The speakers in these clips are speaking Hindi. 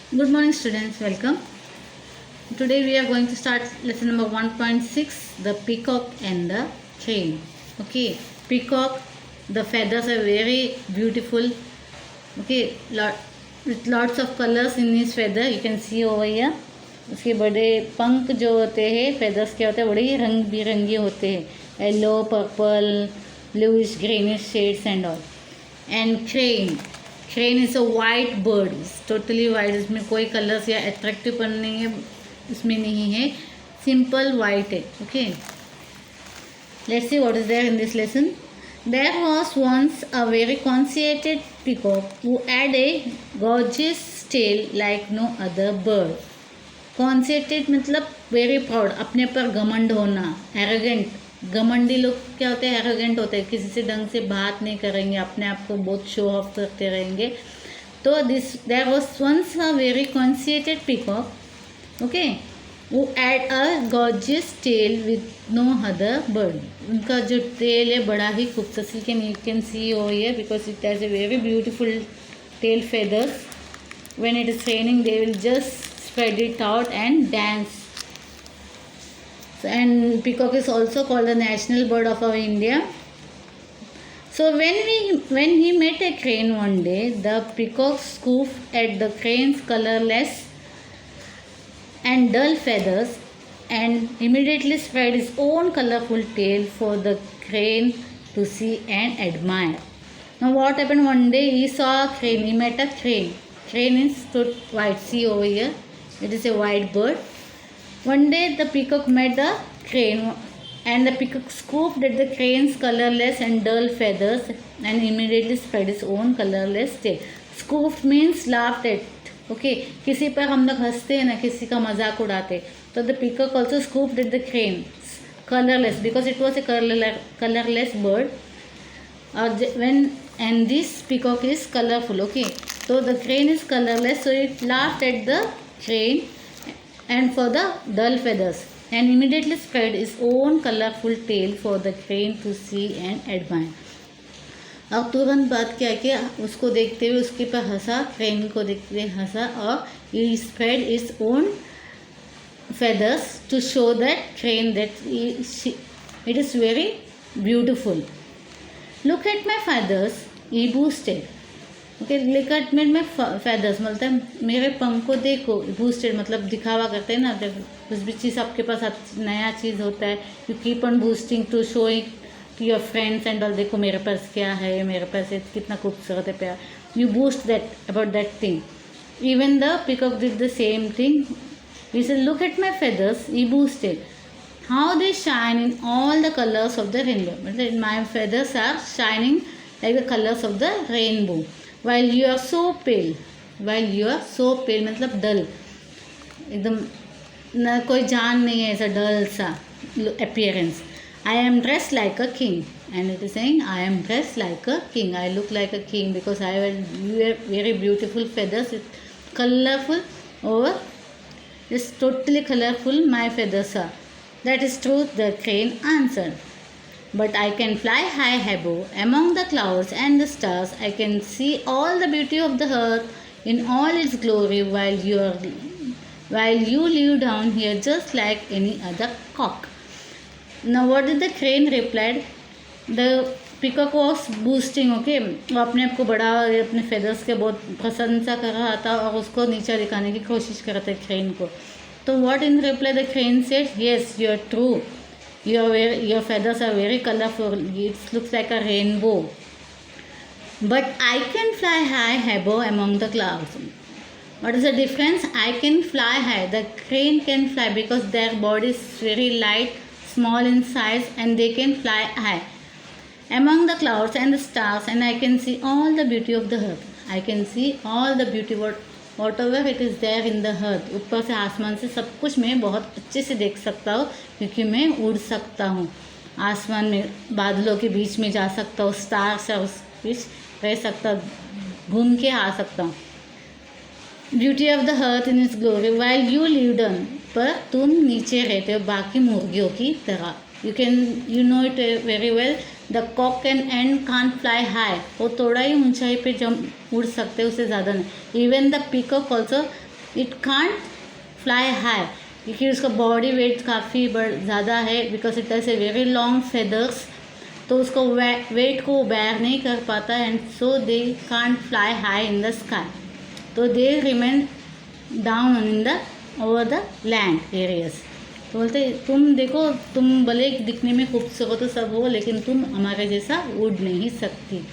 Good morning, students. Welcome. Today we are going to start lesson number 1.6, the peacock and the crane. Okay, peacock, the feathers are very beautiful. Okay, with lots of colors in his feather. You can see over here. उसके बड़े पंख जो होते हैं, feathers क्या होते हैं, बड़े ही रंग बिरंगे होते हैं. Yellow, purple, bluish, greenish shades and all. And crane is a white bird. It's totally white. इसमें कोई कलर्स या अट्रैक्टिव पन नहीं है, इसमें नहीं है, सिंपल वाइट है. Okay, let's see what is there in this lesson. There was once a very conceited peacock who had a gorgeous tail like no other bird. Conceited मतलब वेरी प्राउड, अपने पर घमंड होना. एरोगेंट, घमंडी लोग क्या होते हैं, एरोगेंट होते हैं, किसी से ढंग से बात नहीं करेंगे, अपने आप को बहुत शो ऑफ करते रहेंगे. तो there was once a very conceited peacock, okay, वो had a gorgeous tail with no other bird. उनका जो टेल है बड़ा ही खूबसूरत, you can see over here because it has a very beautiful tail feathers. When it is raining they will just spread it out and dance. And peacock is also called the national bird of our India. So when he met a crane one day, the peacock scoffed at the crane's colorless and dull feathers and immediately spread his own colorful tail for the crane to see and admire. Now what happened, one day he saw a crane, he met a crane. Crane is white, see over here, it is a white bird. One day the peacock met the crane and the peacock scoffed at the crane's colorless and dull feathers and immediately spread his own colorless tail. Scoffed means laughed at. Okay, किसी पर हम लोग हंसते हैं ना, किसी का मजाक उड़ाते, तो the peacock also scoffed at the crane colorless because it was a colorless bird. And this peacock is colorful. Okay, so the crane is colorless, so it laughed at the crane and for the dull feathers and immediately spread its own colorful tail for the crane to see and admire. अब तुरंत बात क्या किया, उसको देखते हुए उसके पर हंसा, क्रेन को देखते हुए हंसा, और he spread its own feathers to show that crane that it is very beautiful. Look at my feathers, he boasted. Okay, लिकट में फेदर्स मतलब मेरे पंख को देखो. बूस्टेड मतलब दिखावा करते हैं ना, जब कुछ भी चीज़ आपके पास नया चीज़ होता है, you keep on boosting to showing to your friends and all. देखो मेरे पास क्या है, मेरे पास कितना खूबसूरत है, प्यार. You boast that about that thing. Even the peacock did the same thing. He said look at my feathers, he boasted. How they shine in all the colours of the rainbow. मतलब my feathers are shining like the colours of the rainbow. While you are so pale, मतलब डल, एकदम न कोई जान नहीं है, ऐसा डल सा appearance. I am dressed like a king, and it is saying I am dressed like a king. I look like a king because I wear very beautiful feathers, colorful over. It's totally colorful. My feathers are. That is true, the crane answered. But I can fly high above among the clouds and the stars. I can see all the beauty of the earth in all its glory while you live down here just like any other cock. Now what did the crane replied? The peacock was boosting. Okay, वो अपने आप को बड़ा, अपने feathers के बहुत प्रशंसा कर रहा था और उसको नीचा दिखाने की कोशिश कर रहा था crane को. तो what in reply the crane said? Yes, you are true. Your feathers are very colorful. It looks like a rainbow. But I can fly high above among the clouds. What is the difference? I can fly high. The crane can fly because their body is very light, small in size, and they can fly high among the clouds and the stars. And I can see all the beauty of the earth. I can see all the beauty whatever it is there in the earth. ऊपर से आसमान से सब कुछ मैं बहुत अच्छे से देख सकता हूँ क्योंकि मैं उड़ सकता हूँ. आसमान में बादलों के बीच में जा सकता हूँ, स्टार से उस बीच रह सकता हूँ, घूम के आ सकता हूँ. Beauty of the earth in its glory while you live down. पर तुम नीचे रहते हो बाकी मुर्गियों की तरह. you know it very well. The cock and can't fly high. वो थोड़ा ही ऊंचाई पे जम उड़ सकते, उससे ज़्यादा नहीं. Even the peacock also it can't fly high, क्योंकि उसका बॉडी वेट काफ़ी ज़्यादा है, because it has a very long feathers, तो उसको वेट को बेयर नहीं कर पाता, and so they can't fly high in the sky, तो they remain down in the over the land areas. तो बोलते तुम देखो, तुम भले दिखने में खूबसूरत तो सब हो, लेकिन तुम हमारे जैसा उड़ नहीं सकती,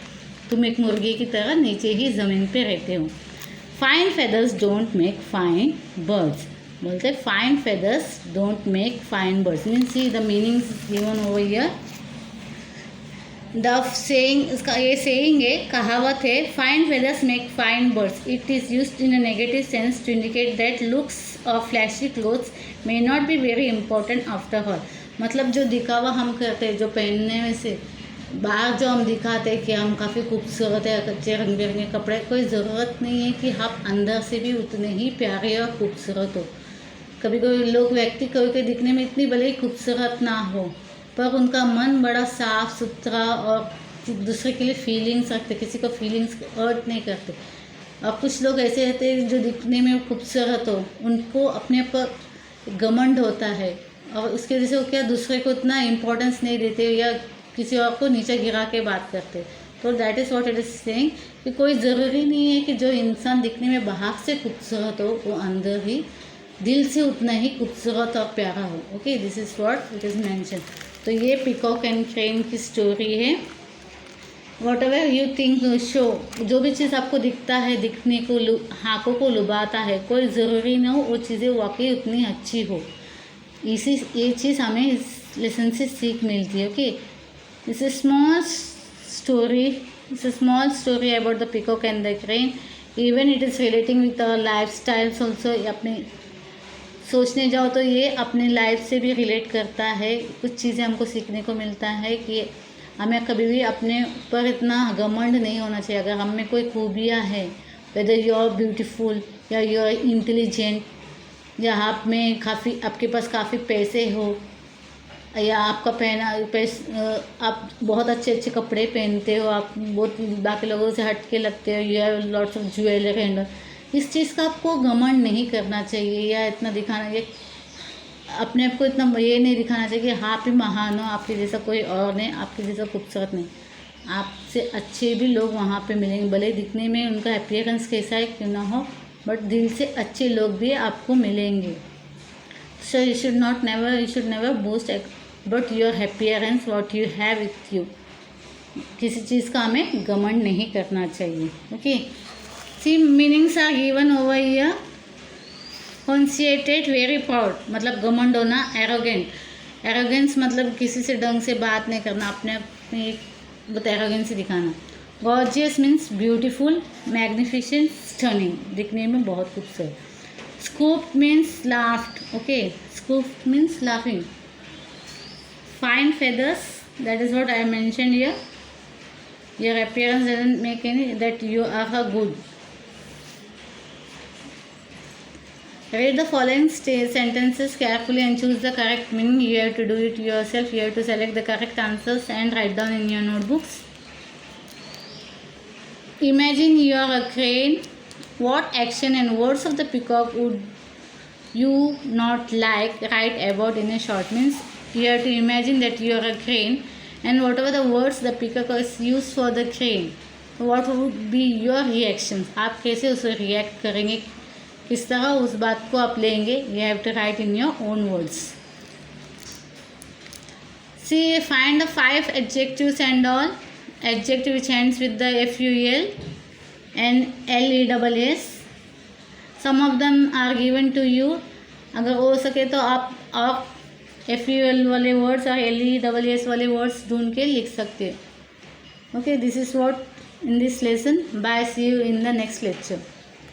तुम एक मुर्गी की तरह नीचे ही ज़मीन पे रहते हो। Fine feathers don't make fine birds, बोलते fine feathers don't make fine birds, means see the meanings given over here. The saying, इसका ये सेइंग है, कहावत है, fine feathers make fine birds, it is used in a negative sense to indicate that looks और flashy clothes may not be very important after all. मतलब जो दिखावा हम करते हैं, जो पहनने में से बाहर जो हम दिखाते हैं कि हम काफ़ी खूबसूरत है, अच्छे रंग बिरंगे कपड़े, कोई ज़रूरत नहीं है कि आप अंदर से भी उतने ही प्यारे और खूबसूरत हो। कभी कोई लोग व्यक्ति कोई दिखने में इतनी भले ही खूबसूरत ना हो, पर उनका मन बड़ा साफ सुथरा और दूसरे के लिए फीलिंग्स रखते, किसी को फीलिंग्स हर्ट नहीं करते। और कुछ लोग ऐसे रहते हैं जो दिखने में खूबसूरत हो, उनको अपने पर घमंड होता है, और उसकी वजह से वो क्या दूसरे को इतना इम्पोर्टेंस नहीं देते या किसी और को नीचे गिरा के बात करते। तो that is what it is saying कि कोई ज़रूरी नहीं है कि जो इंसान दिखने में बाहर से खूबसूरत हो, वो अंदर ही दिल से उतना ही खूबसूरत और प्यारा हो। Okay, this is what it is mention. तो ये पीकॉक एंड क्रेन की स्टोरी है। What ever you think show, जो भी चीज़ आपको दिखता है, दिखने को आँखों को लुभाता है, कोई ज़रूरी ना हो वो चीज़ें वाकई उतनी अच्छी हो। ये चीज़ हमें इस लेसन से सीख मिलती है। Okay, this is small story about the peacock and the crane. Even it is relating with our life styles also. अपने सोचने जाओ तो ये अपने लाइफ से भी रिलेट करता है। कुछ चीज़ें हमको सीखने को मिलता है कि हमें कभी भी अपने ऊपर इतना घमंड नहीं होना चाहिए। अगर हम में कोई खूबियाँ हैं, वेदर यू आर ब्यूटीफुल या यू आर इंटेलिजेंट, या आप में आपके पास काफ़ी पैसे हो, या आपका आप बहुत अच्छे अच्छे कपड़े पहनते हो, आप बहुत बाकी लोगों से हट के लगते हो, you have lots of jewellery and, इस चीज़ का आपको घमंड नहीं करना चाहिए, या इतना दिखाना, ये अपने आप को इतना ये नहीं दिखाना चाहिए कि हाँ आप ही महान हो, आपके जैसा कोई और नहीं, आपके जैसा खूबसूरत नहीं। आपसे अच्छे भी लोग वहाँ पे मिलेंगे, भले दिखने में उनका अपीयरेंस कैसा है क्यों ना हो, बट दिल से अच्छे लोग भी आपको मिलेंगे। So you should never boast but your appearance what you have with you. किसी चीज़ का हमें घमंड नहीं करना चाहिए। Okay, see meanings are given over here. Conceited, very proud, मतलब घमंड होना। एरोगेंस मतलब किसी से ढंग से बात नहीं करना, अपने आप में एक बहुत एरोगेंसी दिखाना। Gorgeous means beautiful, magnificent, stunning, दिखने में बहुत खूबसूरत। Scooped means laughed, okay, scooped means laughing. Fine feathers, that is what I mentioned here. Your appearance doesn't make any that you are a good. Read the following sentences carefully and choose the correct meaning. You have to do it yourself. You have to select the correct answers and write down in your notebooks. Imagine you are a crane. What action and words of the peacock would you not like write about in a short? Means you have to imagine that you are a crane, and whatever the words the peacock is used for the crane, what would be your reactions? आप कैसे उसे react करेंगे, किस तरह उस बात को आप लेंगे? You have to write in your own words. See, find the 5 adjectives and all. Adjective which ends with the FUL and LESS. Some of them are given to you. अगर हो सके तो आप FUL वाले वर्ड्स और LESS वाले वर्ड्स ढूंढ के लिख सकते हो। Okay, this is what in this lesson. Bye, see you in the next lecture.